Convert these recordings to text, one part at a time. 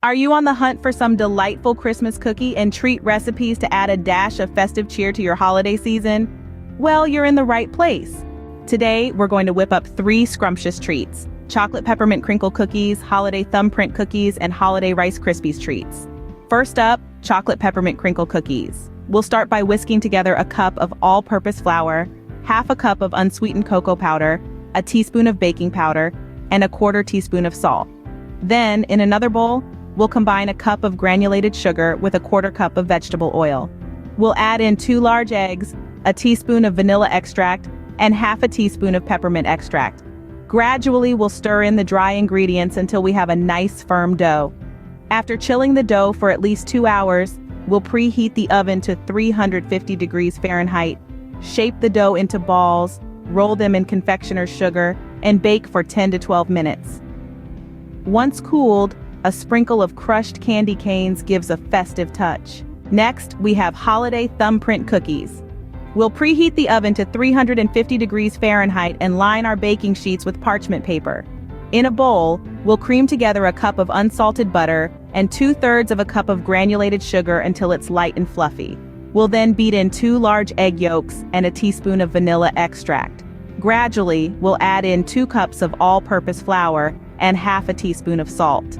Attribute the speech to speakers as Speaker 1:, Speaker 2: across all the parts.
Speaker 1: Are you on the hunt for some delightful Christmas cookie and treat recipes to add a dash of festive cheer to your holiday season? Well, you're in the right place. Today, we're going to whip up 3 scrumptious treats: chocolate peppermint crinkle cookies, holiday thumbprint cookies, and holiday Rice Krispies treats. First up, chocolate peppermint crinkle cookies. We'll start by whisking together a cup of all-purpose flour, half a cup of unsweetened cocoa powder, a teaspoon of baking powder, and a 1/4 teaspoon of salt. Then, in another bowl, we'll combine a cup of granulated sugar with a 1/4 cup of vegetable oil. We'll add in 2 large eggs, a teaspoon of vanilla extract, and half a teaspoon of peppermint extract. Gradually, we'll stir in the dry ingredients until we have a nice firm dough. After chilling the dough for at least 2 hours, we'll preheat the oven to 350 degrees Fahrenheit, shape the dough into balls, roll them in confectioner's sugar, and bake for 10 to 12 minutes. Once cooled, a sprinkle of crushed candy canes gives a festive touch. Next, we have holiday thumbprint cookies. We'll preheat the oven to 350 degrees Fahrenheit and line our baking sheets with parchment paper. In a bowl, we'll cream together a cup of unsalted butter and 2/3 of a cup of granulated sugar until it's light and fluffy. We'll then beat in 2 large egg yolks and a teaspoon of vanilla extract. Gradually, we'll add in 2 cups of all-purpose flour and half a teaspoon of salt.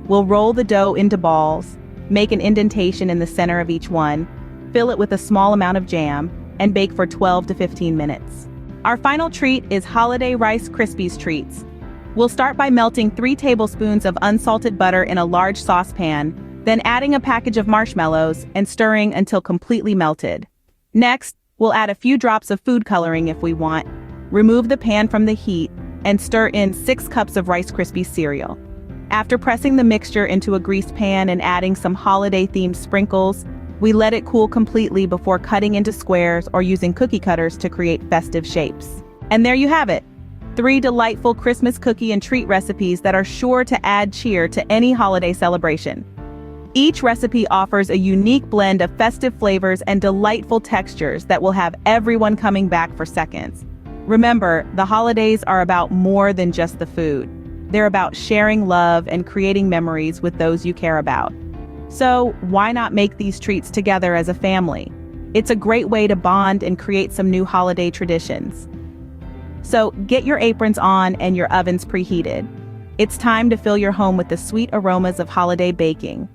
Speaker 1: We'll roll the dough into balls, make an indentation in the center of each one, fill it with a small amount of jam, and bake for 12 to 15 minutes. Our final treat is holiday Rice Krispies treats. We'll start by melting 3 tablespoons of unsalted butter in a large saucepan, then adding a package of marshmallows and stirring until completely melted. Next, we'll add a few drops of food coloring if we want, remove the pan from the heat, and stir in 6 cups of Rice Krispies cereal. After pressing the mixture into a greased pan and adding some holiday-themed sprinkles, we let it cool completely before cutting into squares or using cookie cutters to create festive shapes. And there you have it, 3 delightful Christmas cookie and treat recipes that are sure to add cheer to any holiday celebration. Each recipe offers a unique blend of festive flavors and delightful textures that will have everyone coming back for seconds. Remember, the holidays are about more than just the food. They're about sharing love and creating memories with those you care about. So, why not make these treats together as a family? It's a great way to bond and create some new holiday traditions. So, get your aprons on and your ovens preheated. It's time to fill your home with the sweet aromas of holiday baking.